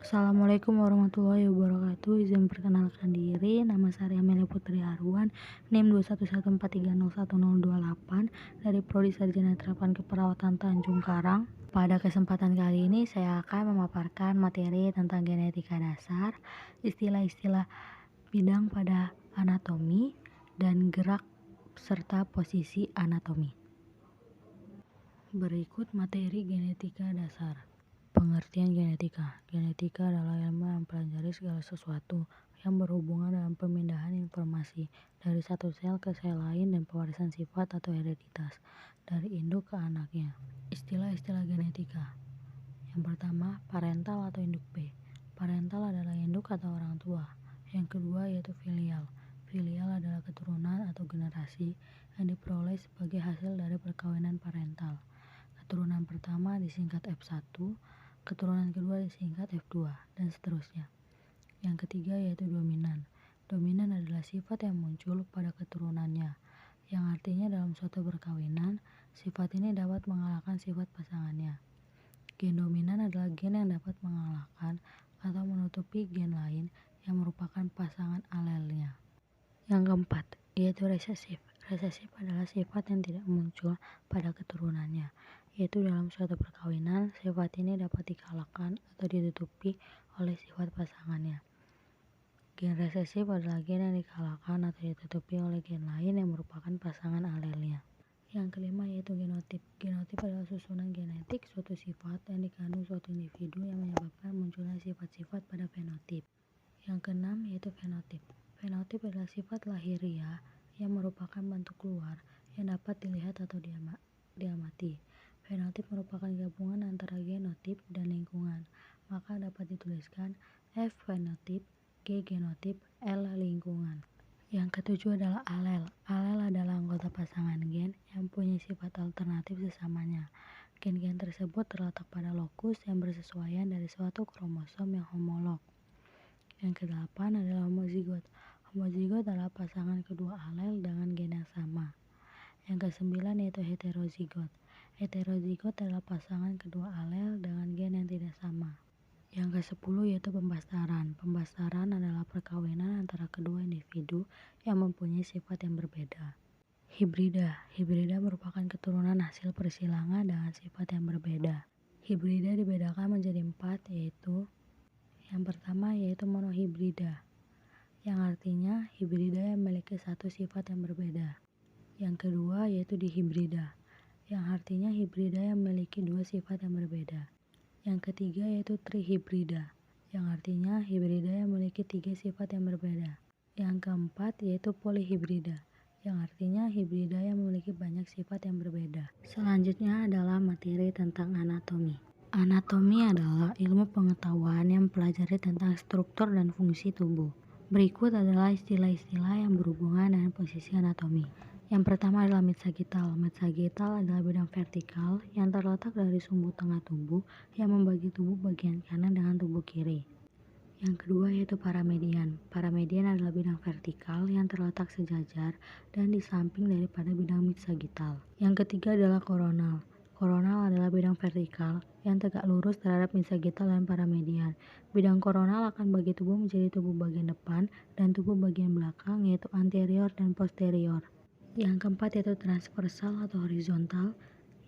Assalamualaikum warahmatullahi wabarakatuh. Izin perkenalkan diri, nama saya Amelia Putri Arwan, NIM 21143011028 dari Prodi Sarjana Terapan Keperawatan Tanjung Karang. Pada kesempatan kali ini saya akan memaparkan materi tentang genetika dasar, istilah-istilah bidang pada anatomi, dan gerak serta posisi anatomi. Berikut materi genetika dasar. Pengertian genetika. Genetika adalah ilmu yang mempelajari segala sesuatu yang berhubungan dengan pemindahan informasi dari satu sel ke sel lain dan pewarisan sifat atau hereditas dari induk ke anaknya. Istilah-istilah genetika. Yang pertama, parental atau induk B. Parental adalah induk atau orang tua. Yang kedua yaitu filial. Filial adalah keturunan atau generasi yang diperoleh sebagai hasil dari perkawinan parental. Keturunan pertama disingkat F1, keturunan kedua disingkat F2, dan seterusnya. Yang ketiga yaitu dominan. Dominan adalah sifat yang muncul pada keturunannya, yang artinya dalam suatu perkawinan, sifat ini dapat mengalahkan sifat pasangannya. Gen dominan adalah gen yang dapat mengalahkan atau menutupi gen lain yang merupakan pasangan alelnya. Yang keempat yaitu resesif. Resesif adalah sifat yang tidak muncul pada keturunannya, yaitu dalam suatu perkawinan, sifat ini dapat dikalahkan atau ditutupi oleh sifat pasangannya. Gen resesif adalah gen yang dikalahkan atau ditutupi oleh gen lain yang merupakan pasangan alelnya. Yang kelima yaitu genotip. Genotip adalah susunan genetik suatu sifat yang dikandung suatu individu yang menyebabkan munculnya sifat-sifat pada fenotip. Yang keenam yaitu fenotip. Fenotip adalah sifat lahiriah yang merupakan bentuk luar yang dapat dilihat atau diamati. Fenotip merupakan gabungan antara genotip dan lingkungan, maka dapat dituliskan F fenotip, G genotip, L lingkungan. Yang ketujuh adalah alel. Alel adalah anggota pasangan gen yang punya sifat alternatif sesamanya. Gen-gen tersebut terletak pada lokus yang bersesuaian dari suatu kromosom yang homolog. Yang kedelapan adalah homozigot. Homozigot adalah pasangan kedua alel dengan gen yang sama. Yang kesembilan yaitu heterozigot. Heterozigot adalah pasangan kedua alel dengan gen yang tidak sama. Yang ke-10 yaitu pembastaran. Pembastaran adalah perkawinan antara kedua individu yang mempunyai sifat yang berbeda. Hibrida. Hibrida merupakan keturunan hasil persilangan dengan sifat yang berbeda. Hibrida dibedakan menjadi 4 yaitu yang pertama yaitu monohibrida, yang artinya hibrida yang memiliki satu sifat yang berbeda. Yang kedua yaitu dihibrida, yang artinya hibrida yang memiliki dua sifat yang berbeda. Yang ketiga yaitu trihibrida, yang artinya hibrida yang memiliki tiga sifat yang berbeda. Yang keempat yaitu polihibrida, yang artinya hibrida yang memiliki banyak sifat yang berbeda. Selanjutnya adalah materi tentang anatomi. Anatomi adalah ilmu pengetahuan yang mempelajari tentang struktur dan fungsi tubuh. Berikut adalah istilah-istilah yang berhubungan dengan posisi anatomi. Yang pertama adalah mid sagittal. Mid sagittal adalah bidang vertikal yang terletak dari sumbu tengah tubuh yang membagi tubuh bagian kanan dengan tubuh kiri. Yang kedua yaitu paramedian. Paramedian adalah bidang vertikal yang terletak sejajar dan di samping daripada bidang mid sagittal. Yang ketiga adalah koronal. Koronal adalah bidang vertikal yang tegak lurus terhadap mid sagittal dan paramedian. Bidang koronal akan bagi tubuh menjadi tubuh bagian depan dan tubuh bagian belakang yaitu anterior dan posterior. Yang keempat yaitu transversal atau horizontal,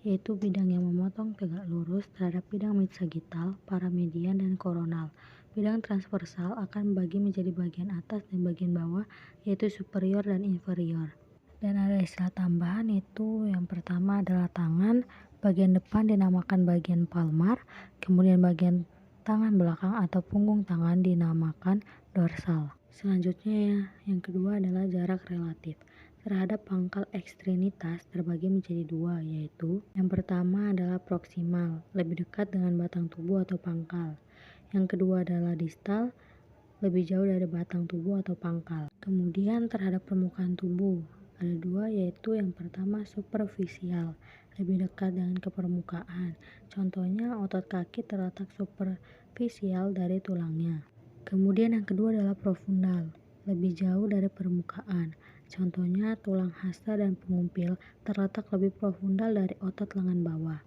yaitu bidang yang memotong tegak lurus terhadap bidang mid sagittal, paramedian, dan koronal. Bidang transversal akan membagi menjadi bagian atas dan bagian bawah yaitu superior dan inferior. Dan ada istilah tambahan itu yang pertama adalah tangan. Bagian depan dinamakan bagian palmar, kemudian bagian tangan belakang atau punggung tangan dinamakan dorsal. Selanjutnya yang kedua adalah jarak relatif. Terhadap pangkal ekstremitas terbagi menjadi dua, yaitu yang pertama adalah proksimal, lebih dekat dengan batang tubuh atau pangkal. Yang kedua adalah distal, lebih jauh dari batang tubuh atau pangkal. Kemudian terhadap permukaan tubuh ada dua, yaitu yang pertama superficial, lebih dekat dengan ke permukaan. Contohnya otot kaki terletak superficial dari tulangnya. Kemudian yang kedua adalah profundal, lebih jauh dari permukaan. Contohnya tulang hasta dan pengumpil terletak lebih profundal dari otot lengan bawah.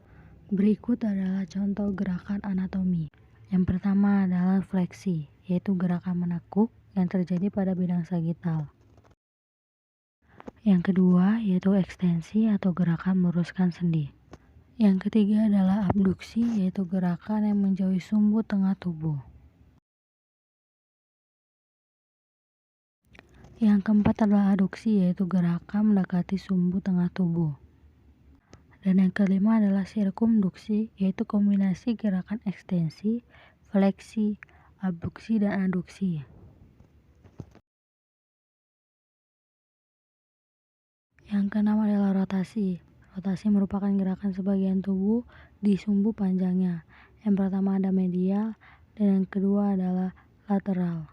Berikut adalah contoh gerakan anatomi. Yang pertama adalah adalah fleksi, yaitu gerakan menekuk yang terjadi pada bidang sagital. Yang kedua yaitu ekstensi atau gerakan meluruskan sendi. Yang ketiga adalah abduksi, yaitu gerakan yang menjauhi sumbu tengah tubuh. Yang keempat adalah aduksi, yaitu gerakan mendekati sumbu tengah tubuh. Dan yang kelima adalah sirkumduksi, yaitu kombinasi gerakan ekstensi, fleksi, abduksi, dan aduksi. Yang keenam adalah rotasi. Rotasi merupakan gerakan sebagian tubuh di sumbu panjangnya. Yang pertama ada medial, dan yang kedua adalah lateral.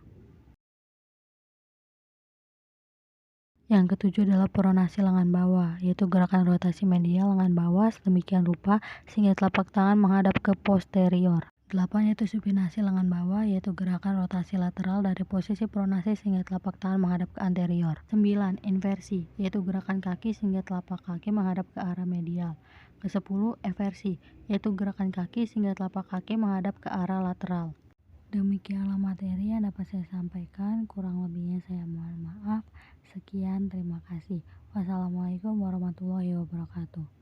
Yang ketujuh adalah pronasi lengan bawah, yaitu gerakan rotasi medial lengan bawah sedemikian rupa sehingga telapak tangan menghadap ke posterior. 8 yaitu supinasi lengan bawah, yaitu gerakan rotasi lateral dari posisi pronasi sehingga telapak tangan menghadap ke anterior. 9 inversi, yaitu gerakan kaki sehingga telapak kaki menghadap ke arah medial. Ke-10 eversi, yaitu gerakan kaki sehingga telapak kaki menghadap ke arah lateral. Demikianlah materi yang dapat saya sampaikan, kurang lebihnya saya mohon maaf. Sekian, terima kasih. Wassalamualaikum warahmatullahi wabarakatuh.